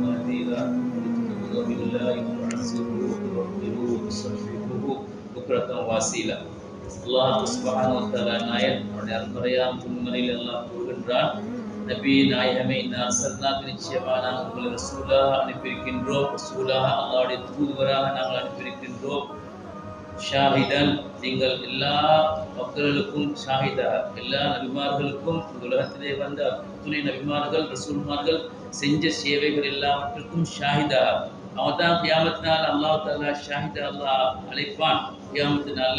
نذيرا لتؤمنوا بالله وتعزروه وتوقروه وتسبحوه بكرة وأصيلا. அல்லாஹ் சுப்ஹானஹு வ தஆலா நாயன் அவருடைய அருள்மறையாம் திருமறையில் அல்லாஹ் கூறுகின்றான், நபி நாயகமே இன்னா அர்சல்னாக நிச்சயமாக நாங்கள் உங்களை ரசூலாக அனுப்பியிருக்கின்றோம், ரசூலாக அல்லாஹ்வுடைய தூதுவராக நாங்கள் அனுப்பியிருக்கின்றோம். ஷாஹிதன், நீங்கள் எல்லா மக்களுக்கும் ஷாஹிதா, எல்லா நபிமார்களுக்கும் உலகத்திலே வந்த அத்துணை நபிமார்கள் ரசூல்மார்கள் செஞ்ச சேவைகள் எல்லாவற்றுக்கும் ஷாஹிதா. அவன் தான் கியாமத்தினால் அல்லாஹ் தஆலா ஷாஹிதா அல்லாஹ் அழைப்பான். கியாமத்தினால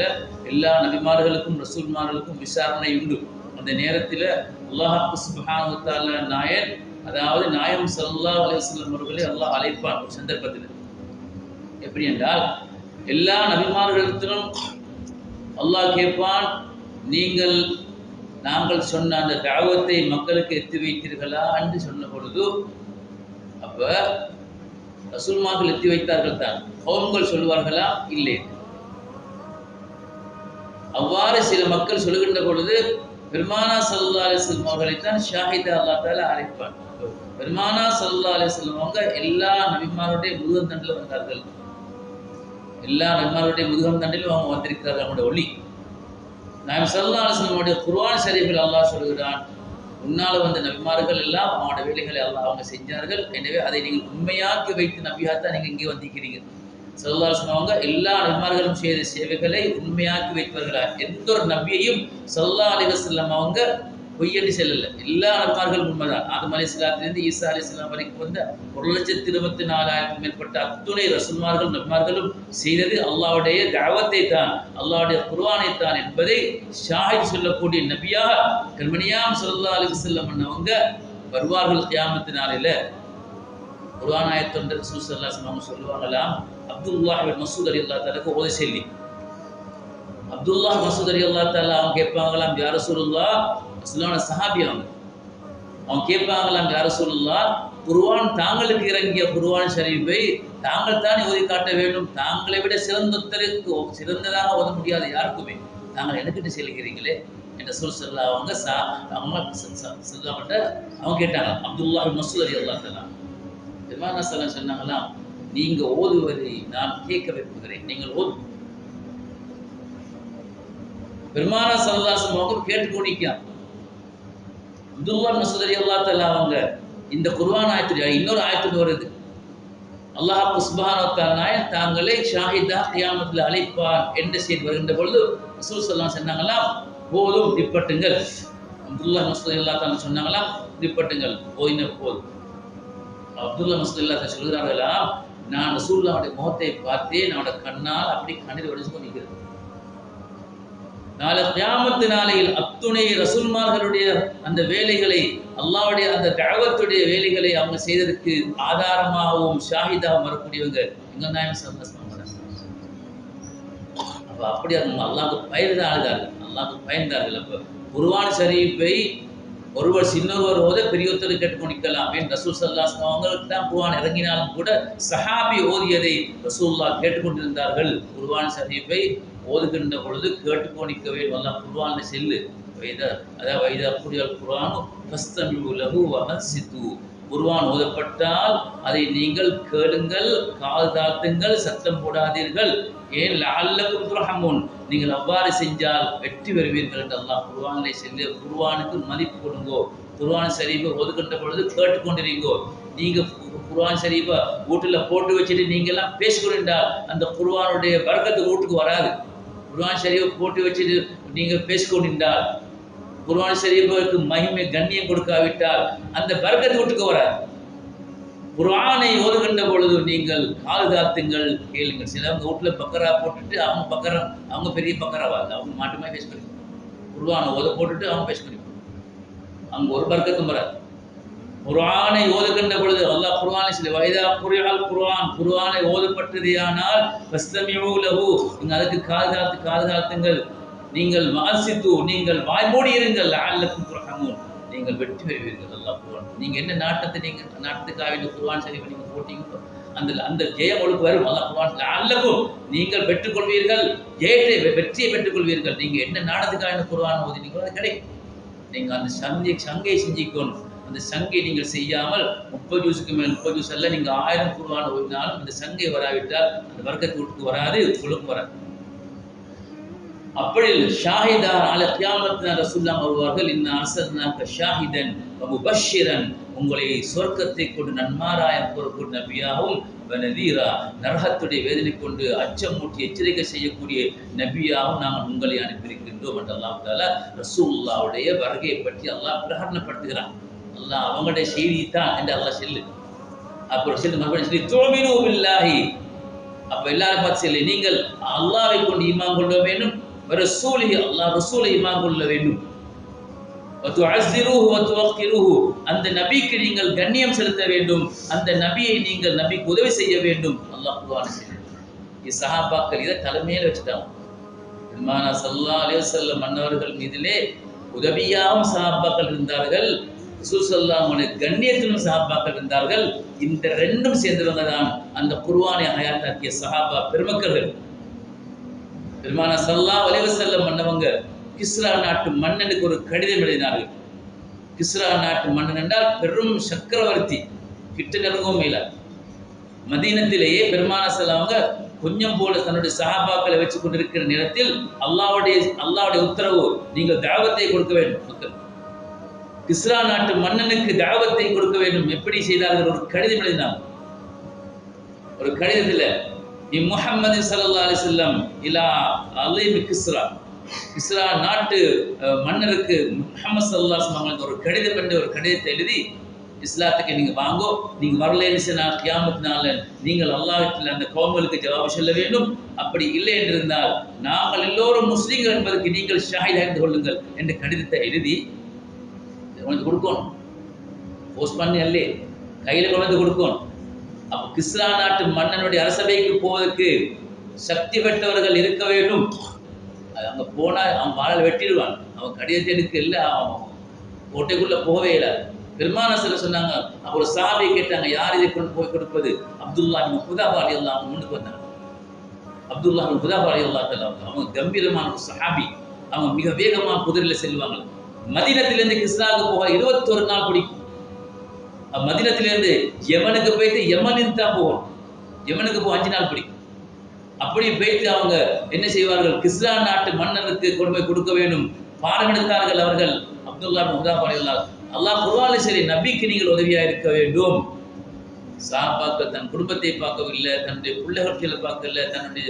எல்லா நபிமார்களுக்கும் ரசூல்மார்களுக்கும் விசாரணை உண்டு. அந்த நேரத்தில் அல்லாஹ் சுப்ஹானஹு வ தஆலா நாயன், அதாவது நாயம் ஸல்லல்லாஹு அலைஹி வஸல்லம் அவர்களை அல்லாஹ் அழைப்பான் ஒரு சந்தர்ப்பத்தில். எப்படி என்றால், எல்லா நபிமார்களிடத்திலும் அல்லாஹ் கேட்பான், நாங்கள் சொன்ன அந்த தஅவத்தை மக்களுக்கு எத்தி வைத்தீர்களா என்று சொன்ன பொழுது, அப்ப ரசூல்மார்கள் எத்தி வைத்தார்கள் தான், கௌம்கள் சொல்லுவார்களா இல்லை. அவ்வாறு சில மக்கள் சொல்லுகின்ற பொழுது பெருமானா ஸல்லல்லாஹு அலைஹி வஸல்லம் அவர்களைத்தான் ஷாஹிதா அல்லாஹ் தஆலா அழைப்பான். பெருமானா ஸல்லல்லாஹு அலைஹி வஸல்லம் அவங்க எல்லா நபிமாருடைய முதுகன் தண்டில் வந்தார்கள். எல்லா நபிமாருடைய முதுகன் தண்டிலும் அவங்க வந்திருக்கிறார்கள். அவங்களுடைய ஒளி நாயகம் ஸல்லல்லாஹு அலைஹி வஸல்லம் குர்ஆன் ஷரீஃபில் அல்லாஹ் சொல்கிறான், முன்னால் வந்த நபிமார்கள் எல்லாம் அவங்களோட வேலைகளை அல்லாஹ் அவங்க செஞ்சார்கள். எனவே அதை நீங்கள் உண்மையாக்கி வைத்து நபியாத்தான் நீங்கள் இங்கே வந்திருக்கிறீங்க. ஸல்லல்லாஹு அலைஹி வஸல்லம் அவங்க எல்லா நபிமார்களும் செய்த சேவைகளை உண்மையாக்கி வைத்தவர்களா. எந்த ஒரு நபியையும் ஸல்லல்லாஹு அலைஹி வஸல்லம் அவங்க பொய்யடி செல்லல. எல்லா நபிமார்களும் உண்மைதான். ஆதம் அலைஹிஸ்ஸலாத்திலிருந்து ஈசா அலைஹிஸ்ஸலாம் வரைக்கும் வந்த 1,24,000 மேற்பட்ட அத்துணை ரசூல்மார்கள் நபிமார்களும் செய்தது அல்லாஹ்வுடைய தஅவத்தை தான், அல்லாஹ்வுடைய குர்ஆனை தான் என்பதை ஷாஹித் சொல்லக்கூடிய நபியாக கண்மணியாம் ஸல்லல்லாஹு அலைஹி வஸல்லம் அவங்க வருவார்கள். கியாமத் நாளில் குர்ஆன் ஆயத்தொன்று ரசூல் ஸல்லல்லாஹு அலைஹி வஸல்லம் சொல்லுவாங்களாம், அப்துல்லாஹ் இப்னு மஸ்ஊத் ரலியல்லாஹு தஆலா ஓதி சொல்லி, அப்துல்லாஹ் மஸ்ஊத் ரலியல்லாஹு தஆலா அவங்க கேட்பாங்களாம், யா ரசூலுல்லாஹ், ரசூலுல்லாஹ் சஹாபி அவங்க கேட்பாங்களாம், யா ரசூலுல்லாஹ், குர்ஆன் தாங்களுக்கு இறங்கிய குர்ஆன் ஷரீஃபை தாங்கள் தான் ஓதி காட்ட வேண்டும். தாங்களை விட சிறந்தொத்தருக்கு சிறந்ததாக ஓத முடியாது யாருக்குமே. தாங்கள் எனக்கிட்ட செல்கிறீங்களே என்ற சொல்ல அவங்க அவங்க கேட்டாங்க. அப்துல்லாஹ் இப்னு மஸ்ஊத் ரலியல்லாஹு தஆலா பெருமானா ஸல்லல்லாஹு சொன்னாங்களாம், நீங்க ஓதுவதை நான் கேட்க விரும்புகிறேன், நீங்கள் ஓது. பெருமானா ஸல்லல்லாஹு அலைஹி வஸல்லம் அவங்க கேட்டுக்கொண்டிருக்காங்க. அப்துல்லாஹ் இப்னு மஸ்ஊத் ரலியல்லாஹு தஆலா அவங்க இந்த குர்ஆன் ஆயத்தில் இன்னொரு ஆயத்தில் வருது, அல்லாஹ் சுப்ஹானஹு வ தஆலா தாங்களே ஷாஹிதா கியாமத்தில் அழைப்பான் என்று செய்தி வருகின்ற பொழுது ரசூல் ஸல்லல்லாஹு அலைஹி சொன்னாங்களாம், போதும் நிப்பட்டுங்கள். அப்துல்லாஹ் இப்னு மஸ்ஊத் ரலியல்லாஹு தஆலா சொன்னாங்களாம், நிப்பட்டுங்கள், போதும். அப்துல்லாஹ் மஸ்ஊத் ரலியல்லாஹு தஆலா சொல்கிறார்களாம், நான் ரசூலுல்லாஹ்வுடைய முகத்தை பார்த்தேன், அவனோட கண்ணால் அப்படி கண்ணீர் வடிச்சு கொண்டிருக்கிறது. நாளை கியாமத் நாளையில் அத்துணை ரசூல்மார்களுடைய அந்த வேலைகளை, அல்லாஹ்வுடைய அந்த தஅவத்துடைய வேலைகளை அவங்க செய்ததற்கு ஆதாரமாகவும் ஷாஹிதாகவும் வரக்கூடியவங்க எங்கள் நாயகம் ஸல்லல்லாஹு அலைஹி வஸல்லம். அப்ப அப்படி அவங்க அல்லாஹ்வுக்கு பயந்தார்கள். அப்ப குர்ஆன் ஷரீஃபை ஒருவர் சின்னொருவர் ஓத பெரியொருத்தர் கேட்டுக்கொண்டிருக்கலாம். ஏன் ரசூல் ஸல்லல்லாஹு அலைஹி வஸல்லம் அவங்களுக்கு தான் குர்ஆன் இறங்கினாலும் கூட சஹாபி ஓதியதை ரசூலுல்லாஹ் கேட்டுக்கொண்டிருந்தார்கள். குர்ஆன் ஷரீஃபை ஓதுகின்ற பொழுது கேட்டுக்கொண்டிருக்க வேண்டும். அல்லாஹ் குர்ஆன்ல செல்லு வைதா குரியல் குர்ஆனு ஃபஸ்தமிஉ லஹு வ அன்சித்து, குர்ஆன் ஓதப்பட்டால் அதை நீங்கள் கேளுங்கள், காது தாழ்த்துங்கள், சத்தம் போடாதீர்கள். ஏன் லஅல்லகும் துர்ஹமூன், நீங்கள் அவ்வாறு செஞ்சால் வெற்றி பெறுவீர்கள் என்று அல்லாஹ் குர்ஆனிலே சொல்லி, குர்ஆனுக்கு மதிப்பு கொடுங்கோ. குர்ஆன் ஷரீஃபை ஓதுகின்ற பொழுது கேட்டுக்கொண்டிருங்கோ. நீங்க குர்ஆன் ஷரீஃபை வீட்டில் போட்டு வச்சுட்டு நீங்க எல்லாம் பேசிக்கொண்டால் அந்த குர்ஆனுடைய பரக்கத்து வீட்டுக்கு வராது. குர்ஆன் ஷரீஃபை போட்டு வச்சுட்டு நீங்க பேசிக்கொண்டால், குர்ஆன் ஷரீஃபுக்கு மகிமை கண்ணியம் கொடுக்காவிட்டால் அந்த பரக்கத்து வீட்டுக்கு வராது. குர்ஆனை ஓதுகின்ற பொழுது நீங்கள் காதுகாத்துங்கள், கேளுங்கள். சிலவங்க வீட்டில் பக்கரா போட்டுட்டு அவங்க பெரிய பக்கராவா, அவங்க மாட்டுமே பேசிக்கொடுக்கும். குர்ஆனை ஓத போட்டுட்டு அவங்க பேசிக்கொடுக்கும், அவங்க ஒரு பரக்கத்தும் வராது. குர்ஆனை ஓதுகின்ற பொழுது அல்லாஹ் குர்ஆனை சொல்லி, வைதா குரியல் குர்ஆனை ஓதப்பட்டதேயானால் ஃபஸ்தமிஉ லஹு, நீங்கள் அதுக்கு காதுகாத்துங்கள். நீங்கள் வாசித்து நீங்கள் வாய்மூடி இருங்கள், லஅல்லகும் துர்ஹமூன், நீங்கள் வெற்றி பெறுவீர்கள். அல்லாஹ் குர்ஆன் நீங்க என்ன நாட்டத்துக்காக இந்த குர்ஆன் ஷரீஃபை நீங்க போட்டீங்களோ அந்த ஜெயம் உங்களுக்கு வரும். அல்லாஹ் குர்ஆன் லஅல்லகும், நீங்கள் பெற்றுக்கொள்வீர்கள், வெற்றியை பெற்றுக்கொள்வீர்கள். நீங்க என்ன நாட்டத்துக்காக இந்த குர்ஆன் ஓதினீங்களோ அது கிடைக்கும். நீங்க அந்த சங்கை செஞ்சுக்கணும். அந்த சங்கை நீங்கள் செய்யாமல் 30 ஜூஸுக்கு மேல் 30 ஜூஸ் அல்ல, நீங்கள் 1000 குர்ஆன் ஓதினாலும் அந்த சங்கை வராவிட்டால் அந்த வர்க்கத்து வீட்டுக்கு வராது, உங்களுக்கு வராது. அப்படி ஷாஹிதா அல கியாமத்தின ரசூலுல்லாஹ் வருவார்கள். இன்ன அர்சல்னாக ஷாஹிதன் வ முபஷ்ஷிரன், உங்களை சொர்க்கத்தை கொண்டு நன்மாராயம் கூறக்கூடிய நபியாகவும் வனதீரா, நரகத்துடைய வேதனை கொண்டு அச்சமூட்டி எச்சரிக்கை செய்யக்கூடிய நபியாகவும் நாங்கள் உங்களை அனுப்பியிருக்கின்றோம் என்று அல்லாஹ் தஆலா ரசூலுல்லாஹ்வுடைய வருகையை பற்றி அல்லாஹ் பிரகடனப்படுத்துகிறான். அல்லாஹ் அவங்களுடைய செய்தி தான் என்று அல்லாஹ் சொல்லு. அப்புறம் சொல்லி மறுபடியும் சொல்லி துமினு பில்லாஹி, அப்ப எல்லாரும் பார்த்து சொல்லி நீங்கள் அல்லாஹ்வை கொண்டு ஈமான் கொள்ள வேண்டும், ரசூலிஹி அல்லாஹ் ரசூலை ஈமான் கொள்ள வேண்டும், வதுஅஸ்ஸிருஹு வதுவக்கிருஹு, அந்த நபிக்கு நீங்கள் கண்ணியம் செலுத்த வேண்டும், அந்த நபியை நீங்கள் நபிக்கு உதவி செய்ய வேண்டும். அல்லாஹ் குர்ஆன் சொல்லுது. சஹாபாக்கள் இதை தலைமையில வச்சுட்டாங்க. பெருமானா ஸல்லல்லாஹு அலைஹி வஸல்லம் மன்னவர்கள் மீதிலே உதவியாகவும் சஹாபாக்கள் இருந்தார்கள், ரசூல் ஸல்லல்லாஹு அலைஹி வஸல்லம் கண்ணியத்திலும் சஹாபாக்கள் இருந்தார்கள். இந்த ரெண்டும் சேர்ந்தவங்க தான் அந்த குர்ஆனை ஹயாத்தாக்கிய சஹாபா பெருமக்கள். பெருமானா ஸல்லல்லாஹு அலைஹி வஸல்லம் மன்னவங்க கிஸ்ரா நாட்டு மன்னனுக்கு ஒரு கடிதம் எழுதினார்கள். கிஸ்ரா நாட்டு மன்னன் என்றால் பெரும் சக்கரவர்த்தி, கிட்ட நெருங்கவும் இல்லை. மதீனத்திலேயே பெருமானா ஸல்லல்லாஹு கொஞ்சம் போல தன்னுடைய சஹாபாக்களை வச்சு கொண்டிருக்கிற நேரத்தில் அல்லாஹ்வுடைய உத்தரவு, நீங்கள் தாவத்தை கொடுக்க வேண்டும். கிஸ்ரா நாட்டு மன்னனுக்கு தாவத்தை கொடுக்க வேண்டும். எப்படி செய்தார்கள்? ஒரு கடிதம் எழுதினார்கள். ஒரு கடிதத்தில் முஹம்மது ஸல்லல்லாஹு அலைஹி வஸல்லம் இலா அலீம் கிஸ்ரா, கிஸ்ரா நாட்டு மன்னருக்கு முஹம்மது ஸல்லல்லாஹு அலைஹி வஸல்லம் ஒரு கடிதம் என்று ஒரு கடிதத்தை எழுதி, இஸ்லாத்துக்கு நீங்க வாங்கோ, நீங்க வரலைன்னு சொன்னா கியாமத் நாள்ல நீங்கள் அல்லாஹ்விடத்தில் அந்த கௌம்களுக்கு ஜவாப் சொல்ல வேண்டும், அப்படி இல்லை என்றிருந்தால் நாங்கள் எல்லோரும் முஸ்லீம்கள் என்பதற்கு நீங்கள் ஷாஹிதா இருந்து கொள்ளுங்கள் என்று கடிதத்தை எழுதி கொண்டு கொடுக்கணும். போஸ்ட் பண்ணி அல்லே கையில் கொண்டு வந்து கொடுக்கணும். அப்போ கிஸ்ரா நாட்டு மன்னனுடைய அரசவைக்கு போவதற்கு சக்தி பெற்றவர்கள் இருக்க வேண்டும். அங்கே போனால் அவன் வாழை வெட்டிடுவான். அவன் கடிதத்தை எடுக்க இல்லை, அவன் கோட்டைக்குள்ளே போகவே இல்லை. பெருமானா ஸல்லல்லாஹு சொன்னாங்க. அப்போ ஒரு சஹாபி கேட்டாங்க, யார் இதை கொண்டு போய் கொடுப்பது? அப்துல்லா இப்னு ஹுதாஃபா ரலியல்லாஹு அன்ஹு முன்னுக்கு வந்தாங்க. அப்துல்லா இப்னு ஹுதாஃபா ரலியல்லாஹு அன்ஹு அவங்க கம்பீரமான ஒரு சஹாபி. அவங்க மிக வேகமாக குதிரையில் செல்வாங்க. மதீனத்திலிருந்து கிஸ்ராவுக்கு போக 21 நாள் பிடிக்கும். மதீனத்திலிருந்து யமனுக்கு போயிட்டு யமனின் தான் போகணும். யமனுக்கு போக 5 நாள் பிடிக்கும். அப்படி போயிட்டு அவங்க என்ன செய்வார்கள்? கிஸ்ரா நாட்டு மன்னருக்கு கொண்டு போய் கொடுக்க வேண்டும். பாடம் எடுத்தார்கள் அவர்கள். அப்துல்லா இப்னு ஹுதாஃபா ரலியல்லாஹு அன்ஹு, அல்லாஹ் குர்ஆனில் சரி நபிக்கு நீங்கள் உதவியாக இருக்க வேண்டும். சஹாபாக்கள் தன் குடும்பத்தை பார்க்கவில்லை, தன்னுடைய பிள்ளைகளை பார்க்கவில்லை, தன்னுடைய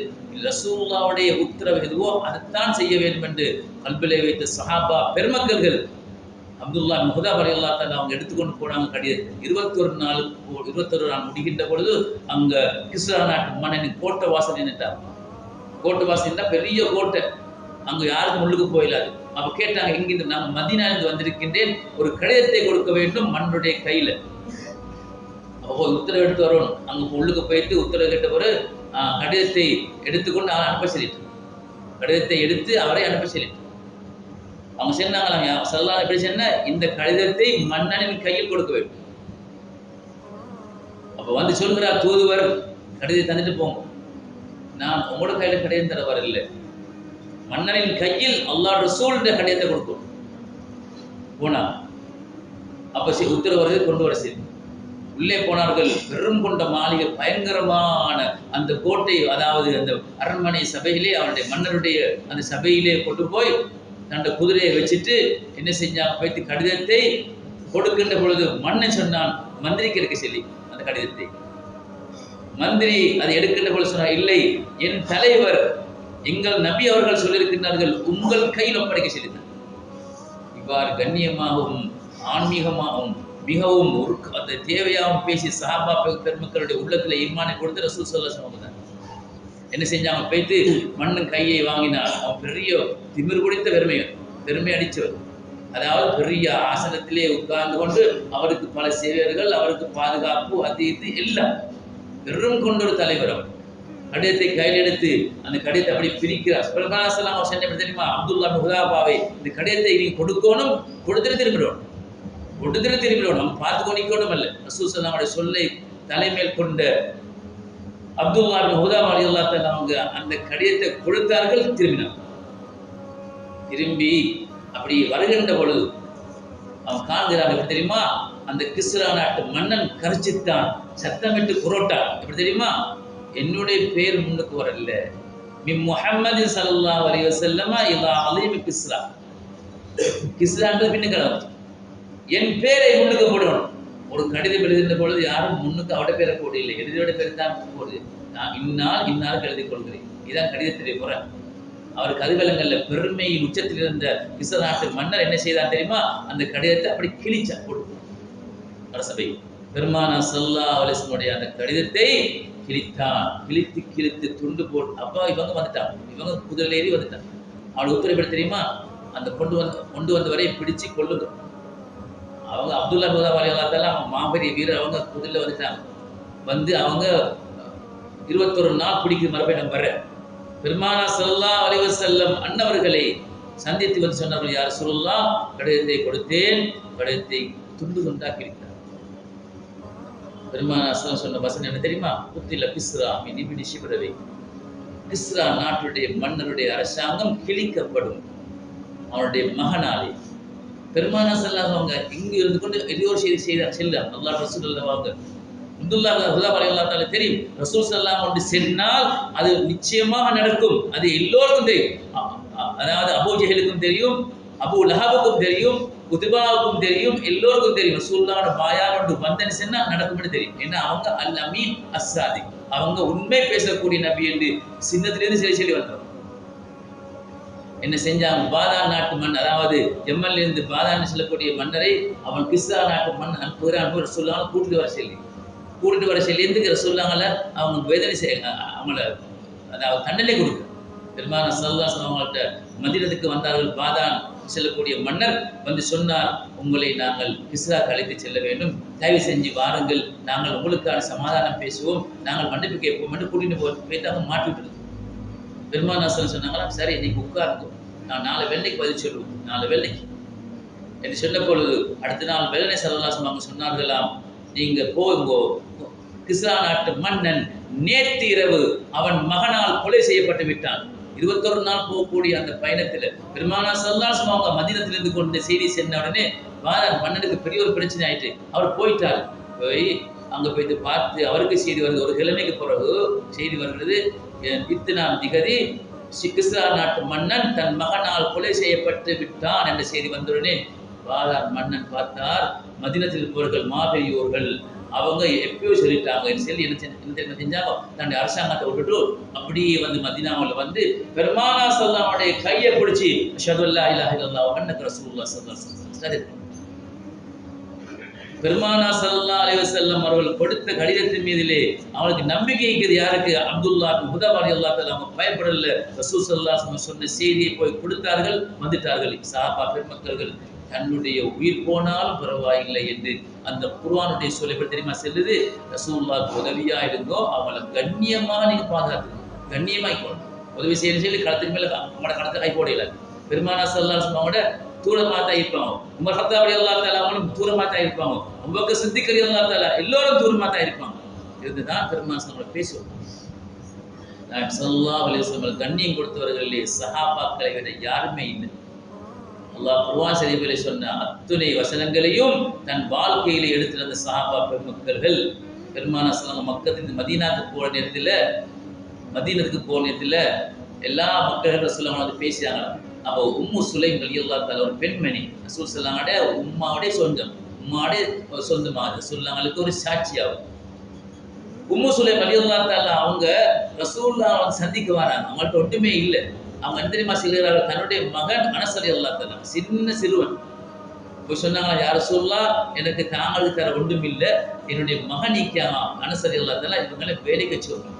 ரசூலுல்லாஹ்வுடைய உத்தரவு எதுவோ அதைத்தான் செய்ய வேண்டும் என்று கல்பிலே வைத்த சஹாபா பெருமக்கள்கள். அப்துல்லா இப்னு ஹுதாஃபா ரலியல்லாஹு அன்ஹு அவங்க எடுத்துக்கொண்டு போனாங்க கடிதத்தை. 21 நாள் முடிகின்ற பொழுது அங்க கிஸ்ரா நாட்டு மன்னனின் கோட்டை வாசல் நின்றுட்டார். கோட்டை வாசல் பெரிய கோட்டை, அங்க யாருக்கும் உள்ளுக்கு போயிடாது. அப்ப கேட்டாங்க, எங்கிருந்து? நாங்கள் மதீனாவிலிருந்து வந்திருக்கின்றேன், ஒரு கடிதத்தை கொடுக்க வேண்டும் மன்னுடைய கையில. அப்போ உத்தரவு எடுத்து வரணும். அங்க உள்ளுக்கு போயிட்டு உத்தரவு கேட்ட பிறகு கடிதத்தை எடுத்துக்கொண்டு அவரை அனுப்ப சொல்லிட்டு, கடிதத்தை எடுத்து அவரை அனுப்ப சொல்லிட்டு அவங்க சொன்னாங்களாம், ஸல்லல்லாஹு எப்படி சொன்ன, இந்த கடிதத்தை மன்னனின் கையில் கொடுக்க வேண்டும். அப்ப வந்து சொல்கிறார் தூதுவர், கடிதத்தை தந்துட்டு போங்க, நான் உங்களோட கையில கடிதம் தர வரல, மன்னனின் கையில் அல்லாஹ் ரசூலுடைய கடிதத்தை கொடுக்கும். போனா அப்ப உத்தரவு வருது, கொண்டு வர சரி. உள்ளே போனார்கள். பெரும் கொண்ட மாளிகை, பயங்கரமான அந்த கோட்டை, அதாவது அந்த அரண்மனை சபையிலே, அவருடைய மன்னருடைய அந்த சபையிலே கொண்டு போய் தன்னுடைய குதிரையை வச்சுட்டு என்ன செஞ்சாங்க? போய்த்து கடிதத்தை கொடுக்கின்ற பொழுது மன்னன் சொன்னான், மந்திரிக்கு எடுக்க சொல்லி அந்த கடிதத்தை. மந்திரி அதை எடுக்கின்ற பொழுது சொன்னார், இல்லை, என் தலைவர் எங்கள் நபி அவர்கள் சொல்லியிருக்கிறார்கள், உங்கள் கையில் ஒப்படைக்க சொல்லினார். இவ்வாறு கண்ணியமாகவும் ஆன்மீகமாகவும் மிகவும் அந்த தேவையாகவும் பேசி சஹாபா பெருமக்களுடைய உள்ளத்தில் ஈமானை கொடுத்து ரசூல் ஸல்லல்லாஹு அலைஹி வஸல்லம் என்ன செஞ்சாங்க? போய்த்து மன்னன் கையை வாங்கினார். அவன் பெரிய திமிர் குடித்த பெருமை அடித்தவர். அதாவது பெரிய ஆசனத்திலே உட்கார்ந்து கொண்டு அவருக்கு பல சேவையர்கள், அவருக்கு பாதுகாப்பு, அது இது எல்லாம் பெரும் கொண்ட ஒரு தலைவர். அவர் கடிதத்தை கையில் எடுத்து அந்த கடிதத்தை அப்படி பிரிக்கிறார். பெருமானார் ஸல்லல்லாஹு அலைஹி வஸல்லம் தெரியுமா? அப்துல்லா இப்னு ஹுதாஃபாவை இந்த கடிதத்தை நீ கொடுக்கணும், கொடுத்துட்டு திரும்பிடணும், நம்ம பார்த்து கொண்டிக்கணும் அல்ல. ரசூல் ஸல்லல்லாஹு அலைஹி வஸல்லம் சொல்லை தலைமையில் கொண்ட அப்துல்லா இப்னு ஹுதாஃபா ரலியல்லாஹு தஆலா அவங்க அந்த கடிதத்தை கொடுத்தார்கள். திரும்பி அப்படி வருகின்ற பொழுது அவன் காண்கிறார்கள், தெரியுமா? அந்த கிஸ்ரா நாட்டு மன்னன் கர்ஜித்தான், சத்தமிட்டு புரோட்டான். எப்படி தெரியுமா? என்னுடைய பேர் முன்னுக்கு வரல, மின் முஹம்மது ஸல்லல்லாஹு அலைஹி வஸல்லம் இலா அலீம் கிஸ்ரா. கிஸ்ரான்றது பின்னுக்கு என் பேரை முன்னுக்கு போடணும். ஒரு கடிதம் எழுதுகின்ற பொழுது யாரும் முன்னுக்கு அவட பேரை போடவில்லை, எழுதியோட பேர் தான் போடுது. நான் இன்னால் இன்னாருக்கு எழுதி கொள்கிறேன், இதான் கடிதத்திலே போற. அவர் கதிவலங்கள்ல பெருமையின் உச்சத்தில் இருந்த கிஸ்ரா நாட்டு மன்னர் என்ன செய்தான் தெரியுமா? அந்த கடிதத்தை அப்படி கிழிச்சா போடு அரசபை. பெருமானா ஸல்லல்லாஹு அலைஹி வஸல்லம் அந்த கடிதத்தை கிழித்தான். கிழித்து துண்டு போட்டு, அப்பா இவங்க வந்துட்டான், இவங்க குதிரையில் ஏறி வந்துட்டான். அவள் உத்தரவு தெரியுமா? அந்த கொண்டு வந்தவரை பிடிச்சு கொள்ளுங்க. அவங்க அப்துல்லா ரலியல்லாஹு அவங்க மாபெரிய வீரர், அவங்க குதிரையில் வந்துட்டாங்க. வந்து அவங்க 21 நாள் பிடிக்கிற மரபை வர பெருமானா ஸல்லல்லாஹு அலைஹி வஸல்லம் அன்னவர்களை சந்தித்து வந்து சொன்னார்கள், யார் ரசூலுல்லாஹ், கடிதத்தை கொடுத்தேன், கடிதத்தை துண்டு துண்டா கிழித்தார். பெருமானா ஸல்லல்லாஹு சொன்ன வசனம் என்ன தெரியுமா? குத்தில கிஸ்ரா மின் இப்னி ஷிப்ரவை. கிஸ்ரா நாட்டுடைய மன்னருடைய அரசாங்கம் கிழிக்கப்படும் அவனுடைய மகனாலே. பெருமானா ஸல்லல்லாஹு அவங்க இங்கு இருந்து கொண்டு எதிரோ செய்தி செல்ல அல்லாஹ் ரசூலுல்லாஹ் அவங்க தெரியும். ரசூல் ஸல்லல்லாஹு அலைஹி சொன்னால் அது நிச்சயமாக நடக்கும், அது எல்லோருக்கும் தெரியும். அதாவது அபூ ஜஹலுக்கும் தெரியும், அபூ லஹபுக்கும் தெரியும், உத்பாவுக்கும் தெரியும், எல்லோருக்கும் தெரியும். ரசூலுல்லாஹோட பாயார் ஒன்று வந்தன்னு சொன்னா நடக்கும்னு தெரியும். ஏன்னா அவங்க அல் அமீன் அஸ்ஸாதிக், அவங்க உண்மை பேசக்கூடிய நபி என்று சின்னத்திலிருந்து சொல்லி வந்தவர். என்ன செஞ்சாங்க? பாதான் நாட்டு மன்னர், அதாவது எம்எல்ஏ இருந்து பாதான் சொல்லக்கூடிய மன்னரை அவன் கிஸ்ரா நாட்டு மன்னன் அனுப்புகிறான். ரசூலுல்லாஹ் கூட்டிட்டு வர சொல்லி எதுக்கு ரசூலுல்லாஹ்ல அவங்க வேதனை செய்ய, அவங்கள அதாவது தண்டனை கொடுக்க. பெருமானா ஸல்லல்லாஹு அலைஹி வஸல்லம் அவங்கள்ட்ட மதீனத்துக்கு வந்தார்கள். பாதான் செல்லக்கூடிய மன்னர் வந்து சொன்னார், உங்களை நாங்கள் கிஸ்ராக்கு அழைத்து செல்ல வேண்டும், தயவு செஞ்சு வாருங்கள், நாங்கள் உங்களுக்கான சமாதானம் பேசுவோம், நாங்கள் மன்னிப்பு கேட்போம் என்று கூட்டிட்டு போயிட்டாங்க. மாட்டி விட்டுருக்கு. பெருமானா ஸல்லல்லாஹு சொன்னாங்களா, சரி நீங்க உட்காருங்க, நான் 4 வெள்ளைக்கு பதில் சொல்லுவோம், 4 வெள்ளைக்கு என்று சொன்ன பொழுது அடுத்த நாள் வெள்ளனை ஸல்லல்லாஹு அலைஹி வஸல்லம் சொன்னார்களாம், நீங்க போங்கோ, கிஸ்ரா நாட்டு மன்னன் நேற்று இரவு அவன் மகனால் கொலை செய்யப்பட்டு விட்டான். 21 நாள் போகக்கூடிய அந்த பயணத்துல பெருமானா ஸல்லல்லாஹு அலைஹி வஸல்லம் மதீனத்திலிருந்து கொண்டு செய்தி சென்ற உடனே மன்னனுக்கு பெரிய ஒரு பிரச்சனை ஆயிட்டு அவர் போயிட்டார். போய் அங்க போயிட்டு பார்த்து அவருக்கு செய்தி வருது. ஒரு கிழமைக்கு பிறகு செய்தி வருகிறது, இத்தனாம் திகதி கிஸ்ரா நாட்டு மன்னன் தன் மகனால் கொலை செய்யப்பட்டு விட்டான் என்ற செய்தி வந்தவுடனே மன்னன் பார்த்தார், மதீனத்தில் இருப்பவர்கள் மாபெரியோர்கள் அவங்க எப்பயோ சொல்லிட்டாங்க சொல்லி என்ன செஞ்சாங்க, தன்னுடைய அரசாங்கத்தை விட்டுட்டு அப்படியே வந்து மதீனாவில் வந்து பெருமானா ஸல்லல்லாஹு அலைஹி கையை பிடிச்சி அஷ்ஹது அல்லா இலாஹா இல்லல்லாஹ் வ அன்னக ரசூலுல்லாஹ் ஸல்லல்லாஹு அலைஹி வஸல்லம். பெருமானா ஸல்லல்லாஹு அலைஹி வஸல்லம் அவர்கள் கொடுத்த கடிதத்தின் மீதிலே அவளுக்கு நம்பிக்கை இருக்குது. யாருக்கு? அப்துல்லா ஹுதா ரலியல்லாஹு தஆலா. அவங்க பயப்படல. ரசூல் ஸல்லல்லாஹு அலைஹி வஸல்லம் சொன்ன செய்தியை போய் கொடுத்தார்கள், வந்துட்டார்கள். சஹாபா பெருமக்கள் தன்னுடைய உயிர் போனாலும் பரவாயில்லை என்று அந்த குர்ஆனுடைய சொல்லை எப்படி தெரியுமா செல்லுது? ரசூலுல்லாஹ்க்கு உதவியா இருந்தோ அவங்களை கண்ணியமா நீங்க பாதுகாத்து, கண்ணியமா இருக்கணும். உதவி செய்யணும் சொல்லி களத்துக்கு மேல அவங்களோட களத்தை கை போடல. பெருமானா ஸல்லல்லாஹு அலைஹி வஸல்லம் தூரமா தான் இருப்பாங்க. உமர் கத்தாப் ரலியல்லாஹு தஆலா அவங்களும் தூரமா தான் இருப்பாங்க. அபூபக்கர் சித்திக் ரலியல்லாஹு தஆலா எல்லோரும் தூரமா தான் இருப்பாங்க. இதுதான் பெருமானா ஸல்லல்லாஹு பேசுவாங்க. நான் ஸல்லல்லாஹு அலைஹி வஸல்லம் கண்ணியம் கொடுத்தவர்களிலே சஹாபாக்களை விட யாருமே இல்லை. அல்லாஹ் குர்ஆன் ஷரீஃபிலே சொன்ன அத்துணை வசனங்களையும் தன் வாழ்க்கையிலே எடுத்து வந்த சஹாபா பெருமக்கள். பெருமானா ஸல்லல்லாஹு மக்கத்திலிருந்து மதீனாவுக்கு போன நேரத்தில் எல்லா மக்களும் ரசூலுல்லாஹ் வந்து பேசினாங்க. அப்போ உம்மு சுலைம் ரலியல்லாஹு தஆலா ஒரு பெண்மணி ரசூல் ஸல்லல்லாஹு அலைஹி வஸல்லம் உம்மாவுடைய சொந்தமாக ரசூலுல்லாஹ்வுக்கு ஒரு சாட்சியாகும். உம்மு சுலைம் ரலியல்லாஹு தஆலா அவங்க ரசூலுல்லாஹ் வந்து சந்திக்க வராங்க. அவங்கள்ட்ட ஒன்றுமே இல்லை. அவங்க என்ன தெரியுமா சொல்கிறார்கள்? தன்னுடைய மகன் அனஸ் ரலியல்லாஹு தஆலா சின்ன சிறுவன் போய் சொன்னாங்களா, யா ரசூலுல்லாஹ் எனக்கு தாங்களுக்கு தர ஒன்றும் இல்லை, என்னுடைய மகன் அனஸ் ரலியல்லாஹு தஆலா இவங்களை வேலைக்கு வச்சுக்கணும்.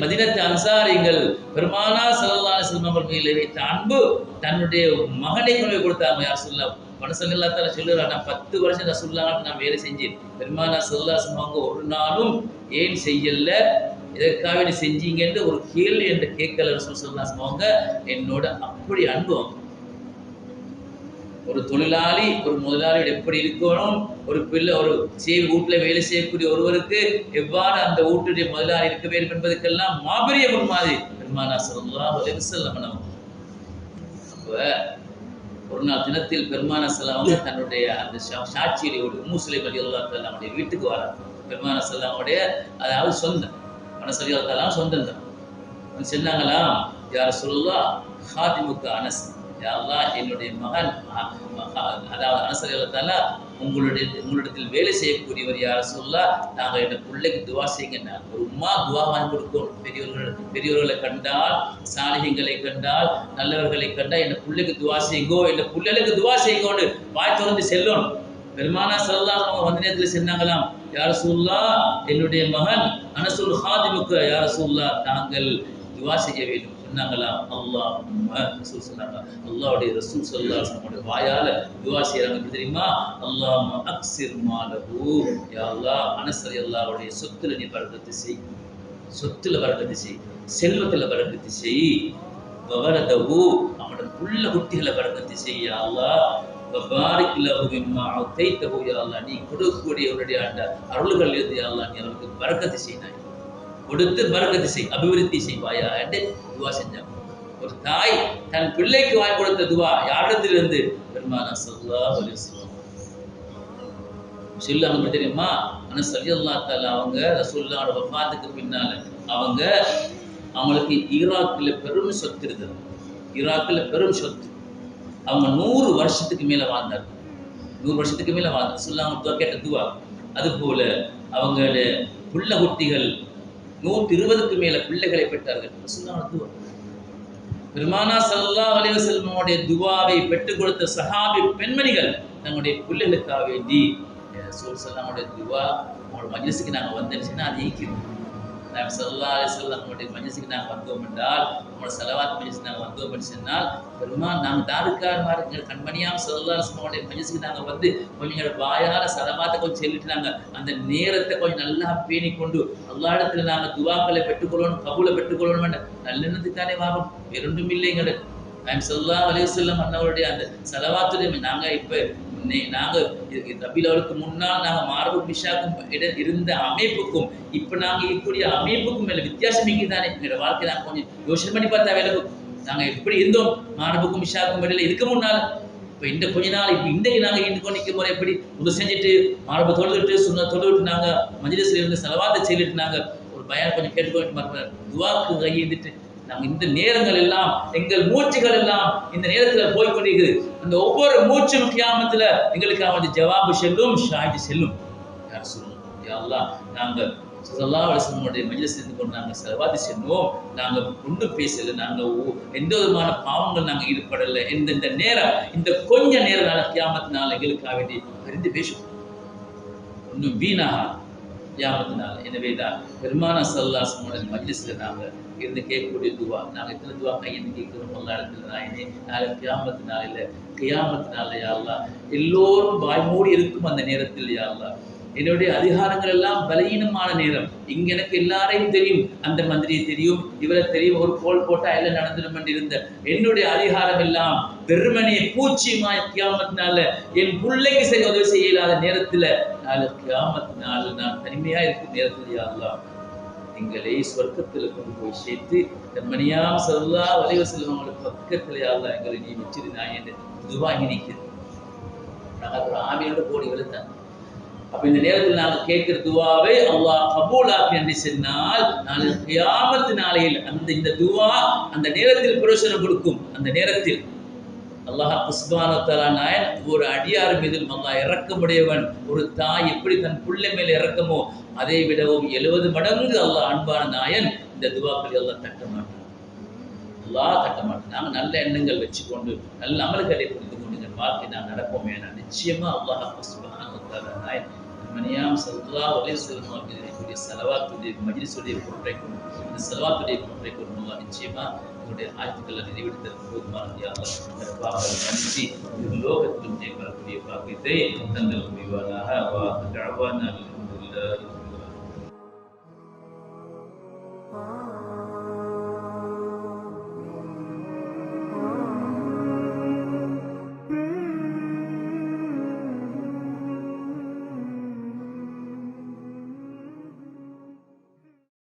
மதீனத்து அன்சாரிகள் பெருமானா ஸல்லல்லாஹு அலைஹி வஸல்லம் அவர்கள் வைத்த அன்பு தன்னுடைய மகனை கொண்டு போய் கொடுத்தாங்க. யா ரசூலுல்லாஹ் அனஸ் ரலியல்லாஹு தஆலா சொல்லுறாங்க, நான் 10 வருஷம் ரசூலுல்லாஹ் நான் வேலை செஞ்சேன். பெருமானா ஸல்லல்லாஹு அலைஹி வஸல்லம் அவங்க ஒரு நாளும் ஏன் செய்யல, எதற்காக நீ செஞ்சீங்கன்னு ஒரு கேள்வி என்று கேட்கல. ரசூல் ஸல்லல்லாஹு அலைஹி வஸல்லம் அவங்க என்னோட அப்படி அன்பு. ஒரு தொழிலாளி ஒரு முதலாளியோட எப்படி இருக்கணும், ஒரு பிள்ளை ஒரு வீட்டில் வேலை செய்யக்கூடிய ஒருவருக்கு எவ்வாறு அந்த வீட்டுடைய முதலாளி இருக்க வேண்டும் என்பதற்கெல்லாம் மாபெரிய முன்மாதிரி பெருமானா ஸல்லல்லாஹு அலைஹி வஸல்லம். அப்ப ஒரு நாள் தினத்தில் பெருமான செல்லாம தன்னுடைய அந்த சாட்சியோட மூசுலை ரலியல்லாஹு தஆலா அவருடைய வீட்டுக்கு வரார். பெருமான செல்லாமுடைய அதாவது சொந்தம் அனஸ் ரலியல்லாஹு சொந்தம் தான். சொன்னாங்களாம், யா ரசூலுல்லாஹ் ஹாதிமுக்க அனஸ், யா அல்லாஹ் என்னுடைய மகன் அதாவது அனஸ் ரலியல்லாஹு தஆலா உங்களிடத்தில் வேலை செய்யக்கூடியவர் யா ரசூலுல்லாஹ், நாங்கள் என் பிள்ளைக்கு துவா செய்யுங்க. ஒரு உம்மா துவா வாங்கி கொடுக்கும். பெரியவர்களை கண்டால், சாலிஹீங்களை கண்டால், நல்லவர்களை கண்டால் என் பிள்ளைக்கு துவா செய்யுங்கோ, என் பிள்ளைகளுக்கு துவா செய்யுங்கோன்னு வாய் திறந்து செல்லும். பெருமானா ஸல்லல்லாஹு அலைஹி வஸல்லம் வந்த நேரத்தில் சொன்னாங்களாம், யா ரசூலுல்லாஹ் என்னுடைய மகன் அனஸுல் ஹாதிமுக்க, யா ரசூலுல்லாஹ் தாங்கள் துவா செய்ய வேண்டும் சொன்னாங்களாம். ரசூல் சொன்னாங்க, அல்லாஹ்வுடைய ரசூல் ஸல்லல்லாஹு அலைஹி வஸல்லம் வாயால துவா செய்றாங்க தெரியுமா? அல்லாஹும்ம அக்ஸிர் மாலஹு, யா அல்லாஹ் அனஸ் ரலியல்லாஹுடைய சொத்துல நீ பரக்கத்து செய், சொத்துல பரக்கத்து செய், செல்வத்துல பரக்கத்து செய், வவலதஹு அவனோட புள்ள குட்டிகளை பரக்கத்து செய் யா அல்லாஹ், வபாரிக் லஹு மிம்மா அதைதஹு யா அல்லாஹ் நீ கொடுக்கக்கூடியவருடைய அந்த அருள்கள் இருந்து யா அல்லாஹ் நீ அவருக்கு பரக்கத்து செய்தாய், கொடுத்து பரக்கத்து செய், அபிவிருத்தி செய்வாயா என்று துவா செஞ்சாங்க. ஒரு தாய் தன் பிள்ளைக்கு வாங்கி கொடுத்த துவா யாரிடத்திலிருந்து? பெருமானா ஸல்லல்லாஹு அலைஹி வஸல்லம் சொல்லாங்க தெரியுமா? அனஸ் ரலியல்லாஹு தஆலா அவங்க ரசூலுல்லாஹ்வோட வஃபாத்துக்கு பின்னால அவங்களுக்கு ஈராக்ல பெரும் சொத்து இருந்தது. ஈராக்ல பெரும் சொத்து. அவங்க 100 வருஷத்துக்கு மேல வாழ்ந்தார். 100 வருஷத்துக்கு மேல வாழ்ந்தார். ரசூலுல்லாஹ் கேட்ட துவா. அதுபோல அவங்களுடைய புள்ள குட்டிகள் 120க்கு மேல பிள்ளைகளை பெற்றார்கள். ரசூலுல்லாஹ் துவா. பெருமானா ஸல்லல்லாஹு அலைஹி வஸல்லமுடைய துவாவை பெற்றுக் கொடுத்த சஹாபி பெண்மணிகள் தங்களுடைய பிள்ளைகளுக்காக வேண்டி ரசூல் ஸல்லல்லாஹுடைய துவா அவங்களோட மஜ்லிஸுக்கு நாங்கள் வந்தேன்னு அது ஈக்கிறோம். நபி ஸல்லல்லாஹு அலைஹி வஸல்லம் அவங்களுடைய மஜ்லிஸுக்கு நாங்கள் வந்தோம் என்றால், அவங்களோட ஸலவாத் மஜ்லிஸ் நாங்கள் வந்தோம் என்று சொன்னால், பெருமான் நாங்கள் தாருக்காரமாக எங்கள் கண்மணியாக ஸல்லல்லாஹு அலைஹி வஸல்லம் அவங்களுடைய மஜ்லிஸுக்கு நாங்கள் வந்து கொஞ்சம் எங்களோட வாயால ஸலவாத்தை கொஞ்சம் சொல்லிட்டு நாங்கள் அந்த நேரத்தை கொஞ்சம் நல்லா பேணி கொண்டு அல்லாஹ் இடத்துல நாங்கள் துவாக்களை பெற்றுக்கொள்ளணும், கபூலை பெற்றுக்கொள்ளணும் என்ற நல்லெண்ணத்துக்கானே வாரும். வேறொன்றும் இல்லை எங்களுக்கு. நபி ஸல்லல்லாஹு அலைஹி வஸல்லம் அன்னவருடைய அந்த ஸலவாத்துடைய நாங்கள் இப்போ நாங்கள் ரபிலவலுக்கு முன்னால் நாங்கள் மார்பு மிஷாக்கும் இருந்த அமைப்புக்கும் இப்போ நாங்கள் இருக்கக்கூடிய அமைப்புக்கும் மேலே வித்தியாசம் தானே. எங்களோட வாழ்க்கை நாங்கள் கொஞ்சம் யோசனை பண்ணி பார்த்தா விலகும். நாங்கள் எப்படி இருந்தோம் மார்புக்கும் மிஷாக்கும் இடையில இருக்க முன்னால், இப்போ இந்த கொஞ்ச நாள் இப்போ இன்றைக்கு நாங்கள் இருந்து நிற்கும் போது எப்படி உதவி செஞ்சுட்டு மார்பை தொழுதுட்டு தொழுவிட்டு நாங்கள் மஜ்லிஸ்ல இருந்து ஸலவாத்தை செய்துட்டு நாங்கள் ஒரு பயான் கொஞ்சம் கேட்டுக்கொண்டு துவாக்கு கையெழுந்துட்டு நாங்கள் இந்த நேரங்கள் எல்லாம் எங்கள் மூச்சுகள் எல்லாம் இந்த நேரத்தில் போய்கொண்டிருக்குது. அந்த ஒவ்வொரு மூச்சும் கியாமத்தில் எங்களுக்கு அவன் ஜவாபு செல்லும், ஷாஹிது செல்லும். யார் சொல்லுவோம், யா அல்லாஹ் நாங்கள் ஸல்லல்லாஹு அலைஹி வஸல்லமுடைய மஜ்லிஸ் இருந்து கொண்டு நாங்கள் ஸலவாத் செல்வோம், நாங்கள் ஒன்று பேசலை, நாங்கள் எந்த விதமான பாவங்கள் நாங்கள் ஈடுபடலை. இந்த நேரம் இந்த கொஞ்ச நேரம் கியாமத்தினால் எங்களுக்காக வேண்டி பரிந்து பேசுவோம், ஒன்றும் வீணாக கியாமத்தினால். எனவே தான் பெருமானா ஸல்லல்லாஹு அலைஹி வஸல்லம் மஜ்லிஸில் நாங்கள் இருந்து கேட்கக்கூடிய துவா, நாங்கள் எத்தனை துவா கையிருந்து கேட்கிறோம் எல்லா இடத்துல நாயனே, நாளை கியாமத்தினால யா அல்லாஹ் எல்லோரும் வாய் மூடி இருக்கும் அந்த நேரத்தில் யா அல்லாஹ் என்னுடைய அதிகாரங்கள் எல்லாம் பலவீனமான நேரம். இங்க எனக்கு எல்லாரையும் தெரியும், அந்த மந்திரியை தெரியும், இவரை தெரியும், ஒரு கோல் போட்டா எல்லாம் நடந்துடும் என்று இருந்த என்னுடைய அதிகாரம் எல்லாம் வெறுமனையை பூச்சியமாய் கியாமத்தினால என் பிள்ளைக்கு சரி உதவி செய்ய இயலாத நேரத்துல நாளை கியாமத்தினால நான் தனிமையா இருக்கும் நேரத்தில் யா அல்லாஹ் எங்களை சொர்க்கத்தில் கொண்டு போய் சேர்த்து கண்மணியாம் ஸல்லல்லாஹு அலைஹி வஸல்லம் அவங்களுக்கு பக்கத்தில் யா அல்லாஹ் எங்களை நீ வச்சிரு நான் என்று துவா நினைக்கிறேன். நாங்கள் ஒரு ஆமியோட போடி வெளுத்தேன். அப்ப இந்த நேரத்தில் நாங்கள் கேட்கிற துவாவை அல்லாஹ் கபூலாக்கி என்று சொன்னால் நாளை கியாமத் நாளையில் இந்த துவா அந்த நேரத்தில் பிரயோஜனம் கொடுக்கும். அந்த நேரத்தில் அல்லாஹ் சுப்ஹானஹு வ தஆலா நாயன் ஒரு அடியார் மீது அல்லாஹ் இரக்கமுடையவன். ஒரு தாய் எப்படி தன் பிள்ளை மேல் இரக்கமோ அதை விடவும் 70 மடங்கு அல்லாஹ் அன்பான நாயன். இந்த துவாக்களை அல்லாஹ் தட்ட மாட்டான், அல்லாஹ் தட்ட மாட்டான். நாங்கள் நல்ல எண்ணங்கள் வச்சுக்கொண்டு நல்ல அமல்களை புரிந்து கொண்டு எங்கள் வாழ்க்கை நான் நடப்போமே. நான் நிச்சயமா அல்லாஹ் சுப்ஹானஹு வ தஆலா நாயன் மணியாம் ஸல்லல்லாஹு அலைஹி வஸல்லம் அவர்களுடைய ஸலவாத்துடைய மஜ்லிஸுடைய பொருட்டை கொண்டு இந்த ஸலவாத்துடைய பொருட்டை கொண்டு அல்லாஹ் நிச்சயமா உங்களுடைய ஆயத்துக்களை நிறைவேற்ற போதுமானது யா அல்லாஹ். பாவங்களை மன்னித்து லோகத்திலும் வரக்கூடிய பாக்கியத்தை தந்தல் புரிவானாக. வா தஅவானா அல்ஹம்துலில்லாஹ்.